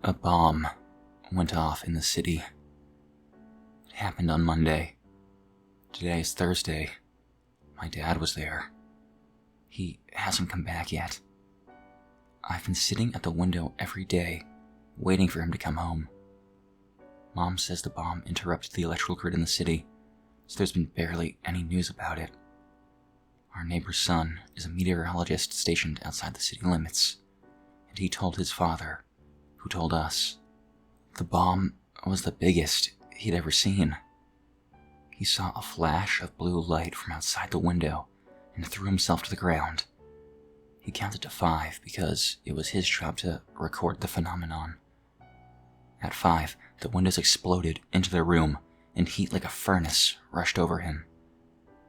A bomb went off in the city. It happened on Monday. Today is Thursday. My dad was there. He hasn't come back yet. I've been sitting at the window every day, waiting for him to come home. Mom says the bomb interrupted the electrical grid in the city, so there's been barely any news about it. Our neighbor's son is a meteorologist stationed outside the city limits, and he told his father, who told us, the bomb was the biggest he'd ever seen. He saw a flash of blue light from outside the window and threw himself to the ground. He counted to 5 because it was his job to record the phenomenon. At 5, the windows exploded into their room and heat like a furnace rushed over him.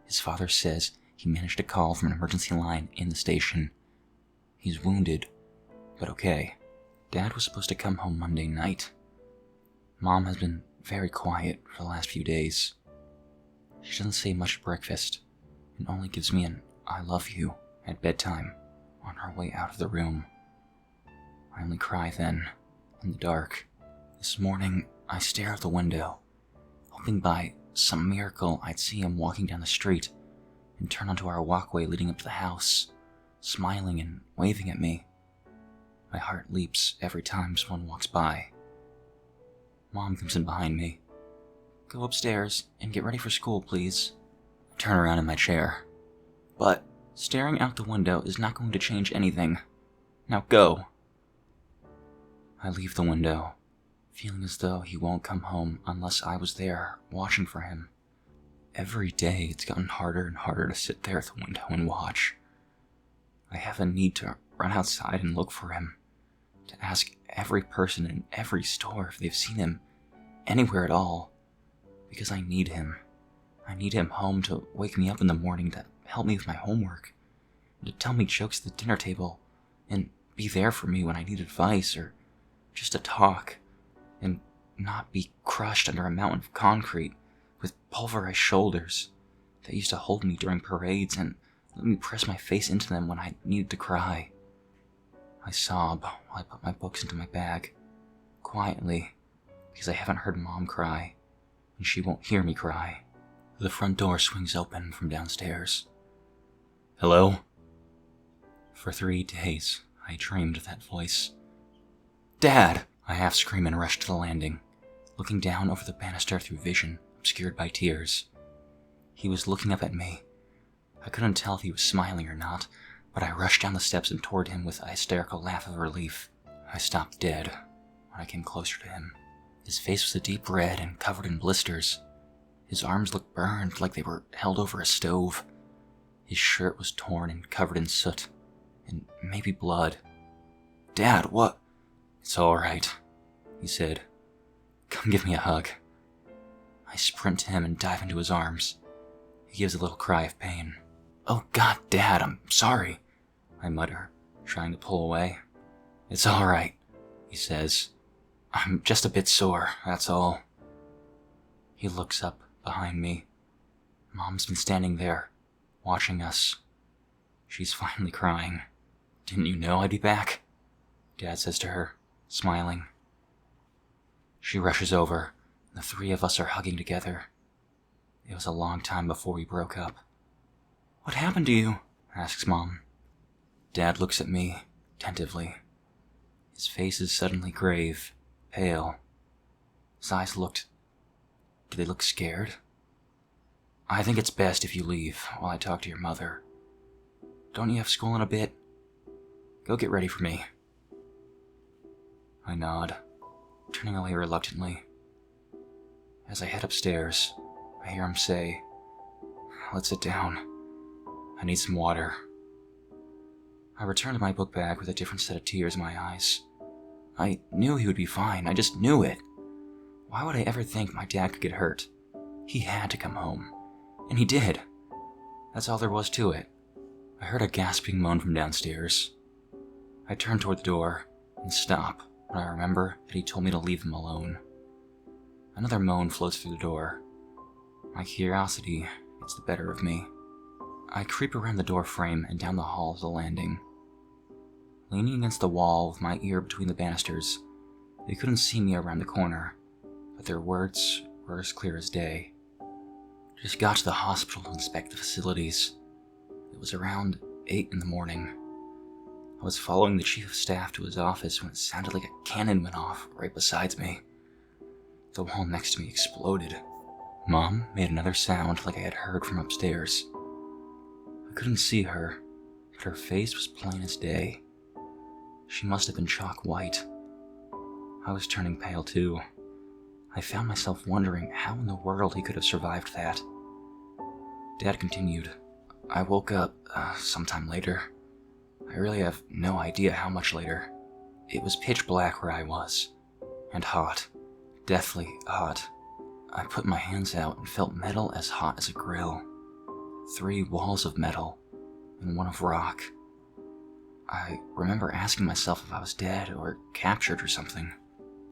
His father says he managed to call from an emergency line in the station. He's wounded, but okay. Dad was supposed to come home Monday night. Mom has been very quiet for the last few days. She doesn't say much at breakfast and only gives me an I love you at bedtime on her way out of the room. I only cry then, in the dark. This morning, I stare out the window, hoping by some miracle I'd see him walking down the street and turn onto our walkway leading up to the house, smiling and waving at me. My heart leaps every time someone walks by. Mom comes in behind me. Go upstairs and get ready for school, please. I turn around in my chair. But staring out the window is not going to change anything. Now go. I leave the window, feeling as though he won't come home unless I was there watching for him. Every day it's gotten harder and harder to sit there at the window and watch. I have a need to run outside and look for him, to ask every person in every store if they've seen him anywhere at all, because I need him. I need him home to wake me up in the morning, to help me with my homework, and to tell me jokes at the dinner table, and be there for me when I need advice or just to talk, and not be crushed under a mountain of concrete with pulverized shoulders that used to hold me during parades and let me press my face into them when I needed to cry. I sob while I put my books into my bag, quietly, because I haven't heard Mom cry, and she won't hear me cry. The front door swings open from downstairs. Hello? For 3 days, I dreamed that voice. Dad! I half scream and rush to the landing, looking down over the banister through vision obscured by tears. He was looking up at me. I couldn't tell if he was smiling or not, but I rushed down the steps and toward him with a hysterical laugh of relief. I stopped dead when I came closer to him. His face was a deep red and covered in blisters. His arms looked burned like they were held over a stove. His shirt was torn and covered in soot, and maybe blood. Dad, what? It's all right, he said. Come give me a hug. I sprint to him and dive into his arms. He gives a little cry of pain. Oh God, Dad, I'm sorry, I mutter, trying to pull away. It's all right, he says. I'm just a bit sore, that's all. He looks up behind me. Mom's been standing there, watching us. She's finally crying. Didn't you know I'd be back? Dad says to her, smiling. She rushes over, and the 3 of us are hugging together. It was a long time before we broke up. What happened to you? Asks Mom. Dad looks at me, attentively. His face is suddenly grave, pale. His eyes did they look scared? I think it's best if you leave while I talk to your mother. Don't you have school in a bit? Go get ready for me. I nod, turning away reluctantly. As I head upstairs, I hear him say, Let's sit down. I need some water. I return to my book bag with a different set of tears in my eyes. I knew he would be fine, I just knew it. Why would I ever think my dad could get hurt? He had to come home. And he did. That's all there was to it. I heard a gasping moan from downstairs. I turn toward the door and stop when I remember that he told me to leave him alone. Another moan floats through the door. My curiosity gets the better of me. I creep around the door frame and down the hall to the landing. Leaning against the wall with my ear between the banisters, They couldn't see me around the corner, but their words were as clear as day. Just got to the hospital to inspect the facilities. It was around 8 in the morning. I was following the chief of staff to his office when it sounded like a cannon went off right beside me. The wall next to me exploded. Mom made another sound like I had heard from upstairs. I couldn't see her, but her face was plain as day. She must have been chalk white. I was turning pale too. I found myself wondering how in the world he could have survived that. Dad continued. I woke up sometime later. I really have no idea how much later. It was pitch black where I was, and hot, deathly hot. I put my hands out and felt metal as hot as a grill. 3 walls of metal, and one of rock. I remember asking myself if I was dead or captured or something.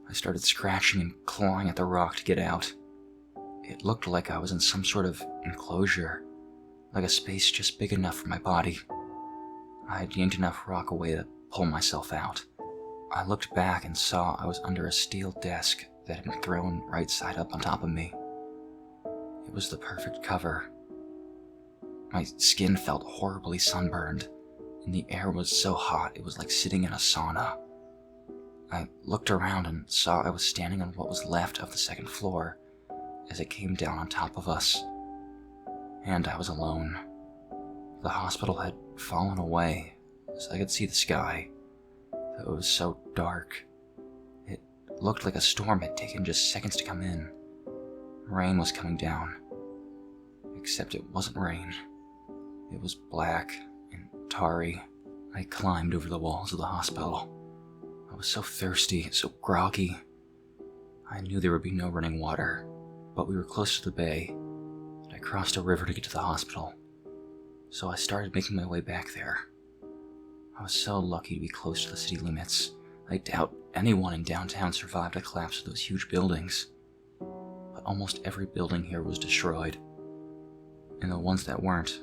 I started scratching and clawing at the rock to get out. It looked like I was in some sort of enclosure, like a space just big enough for my body. I had yanked enough rock away to pull myself out. I looked back and saw I was under a steel desk that had been thrown right side up on top of me. It was the perfect cover. My skin felt horribly sunburned, and the air was so hot it was like sitting in a sauna. I looked around and saw I was standing on what was left of the second floor as it came down on top of us. And I was alone. The hospital had fallen away, so I could see the sky, though it was so dark. It looked like a storm had taken just seconds to come in. Rain was coming down, except it wasn't rain. It was black and tarry. I climbed over the walls of the hospital. I was so thirsty, so groggy. I knew there would be no running water, but we were close to the bay, and I crossed a river to get to the hospital. So I started making my way back there. I was so lucky to be close to the city limits. I doubt anyone in downtown survived a collapse of those huge buildings. But almost every building here was destroyed, and the ones that weren't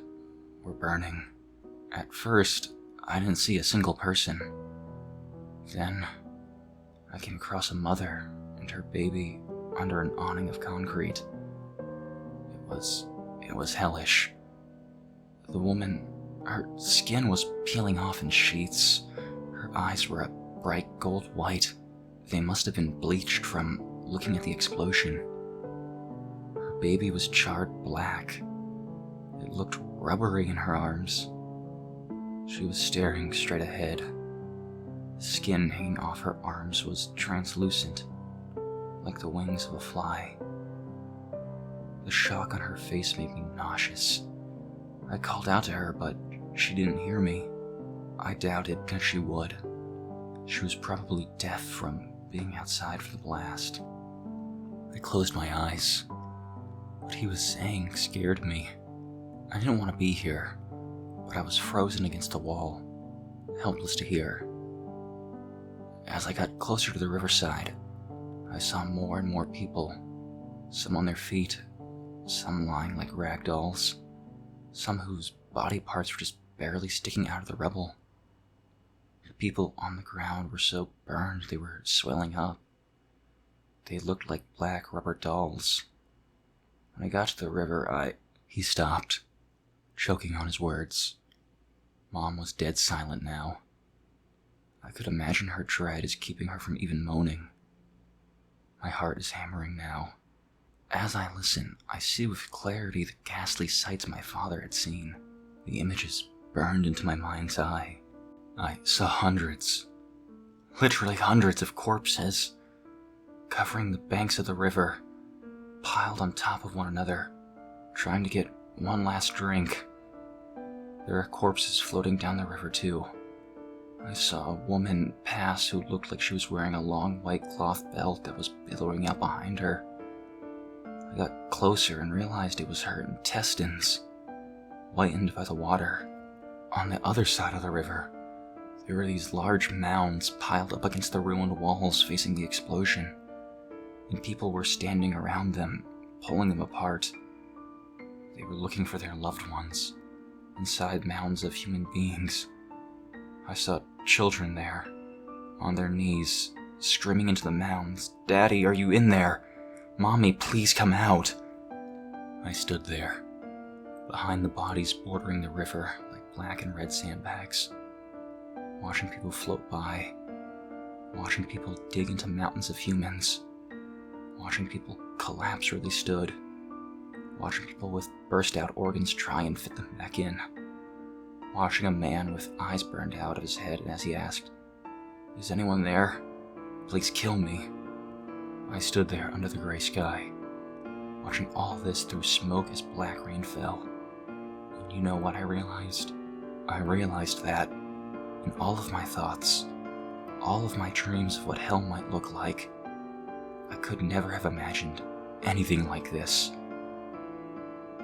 were burning. At first, I didn't see a single person. Then, I came across a mother and her baby under an awning of concrete. It was hellish. The woman, her skin was peeling off in sheets. Her eyes were a bright gold white. They must have been bleached from looking at the explosion. Her baby was charred black. It looked rubbery in her arms. She was staring straight ahead. The skin hanging off her arms was translucent, like the wings of a fly. The shock on her face made me nauseous. I called out to her, but she didn't hear me. I doubted that she would. She was probably deaf from being outside for the blast. I closed my eyes. What he was saying scared me. I didn't want to be here, but I was frozen against the wall, helpless to hear. As I got closer to the riverside, I saw more and more people, some on their feet, some lying like rag dolls, some whose body parts were just barely sticking out of the rubble. The people on the ground were so burned they were swelling up. They looked like black rubber dolls. When I got to the river, He stopped, choking on his words. Mom was dead silent now. I could imagine her dread is keeping her from even moaning. My heart is hammering now. As I listen, I see with clarity the ghastly sights my father had seen. The images burned into my mind's eye. I saw hundreds, literally hundreds of corpses, covering the banks of the river, piled on top of one another, trying to get one last drink. There are corpses floating down the river too. I saw a woman pass who looked like she was wearing a long white cloth belt that was billowing out behind her. I got closer and realized it was her intestines, whitened by the water. On the other side of the river, there were these large mounds piled up against the ruined walls facing the explosion, and people were standing around them, pulling them apart. They were looking for their loved ones, inside mounds of human beings. I saw children there, on their knees, screaming into the mounds, "Daddy, are you in there? Mommy, please come out." I stood there, behind the bodies bordering the river like black and red sandbags, watching people float by, watching people dig into mountains of humans, watching people collapse where they stood, watching people with burst-out organs try and fit them back in, watching a man with eyes burned out of his head as he asked, "Is anyone there? Please kill me." I stood there under the gray sky, watching all this through smoke as black rain fell. And you know what I realized? I realized that, in all of my thoughts, all of my dreams of what hell might look like, I could never have imagined anything like this.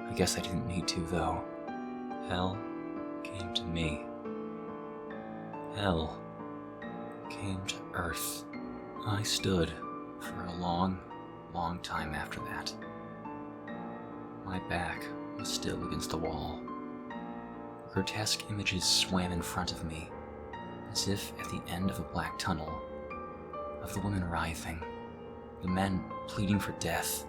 I guess I didn't need to, though. Hell came to me. Hell came to Earth. I stood for a long, long time after that. My back was still against the wall. Grotesque images swam in front of me, as if at the end of a black tunnel, of the women writhing, the men pleading for death,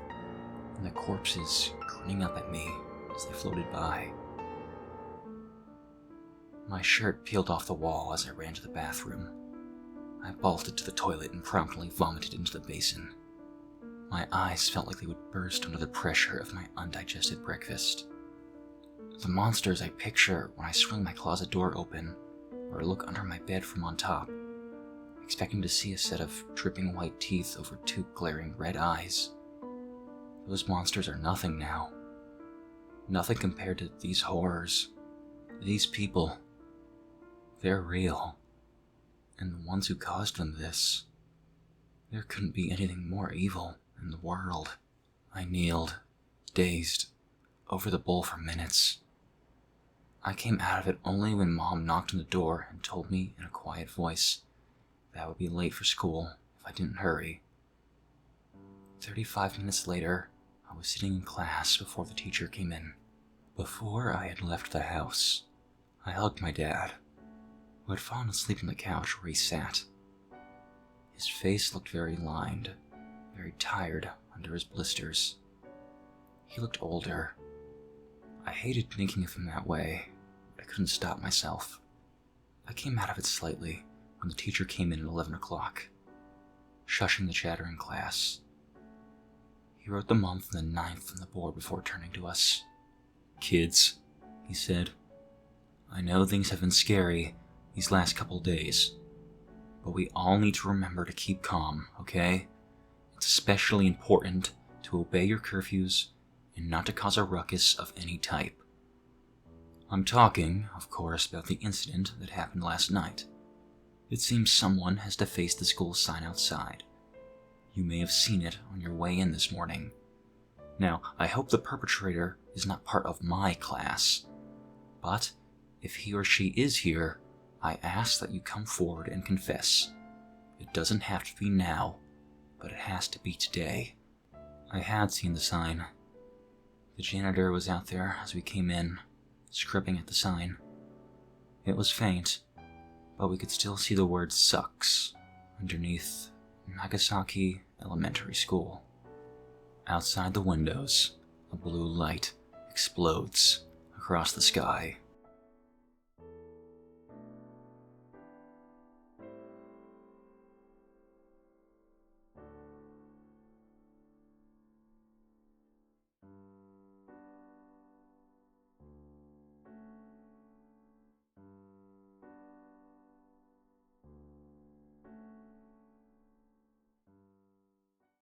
and the corpses grinning up at me as they floated by. My shirt peeled off the wall as I ran to the bathroom. I bolted to the toilet and promptly vomited into the basin. My eyes felt like they would burst under the pressure of my undigested breakfast. The monsters I picture when I swing my closet door open or look under my bed from on top, expecting to see a set of dripping white teeth over two glaring red eyes. Those monsters are nothing now. Nothing compared to these horrors. These people. They're real. And the ones who caused them this. There couldn't be anything more evil in the world. I kneeled, dazed, over the bowl for minutes. I came out of it only when Mom knocked on the door and told me in a quiet voice that I would be late for school if I didn't hurry. 35 minutes later, I was sitting in class before the teacher came in. Before I had left the house, I hugged my dad, who had fallen asleep on the couch where he sat. His face looked very lined, very tired under his blisters. He looked older. I hated thinking of him that way, but I couldn't stop myself. I came out of it slightly when the teacher came in at 11 o'clock, shushing the chatter in class. He wrote the month and the 9th on the board before turning to us. "Kids," he said, "I know things have been scary these last couple days, but we all need to remember to keep calm, okay? It's especially important to obey your curfews and not to cause a ruckus of any type. I'm talking, of course, about the incident that happened last night. It seems someone has defaced the school sign outside. You may have seen it on your way in this morning. Now, I hope the perpetrator is not part of my class, but if he or she is here, I ask that you come forward and confess. It doesn't have to be now, but it has to be today." I had seen the sign. The janitor was out there as we came in, scribbling at the sign. It was faint, but we could still see the word "sucks" underneath Nagasaki Elementary School. Outside the windows, a blue light explodes across the sky.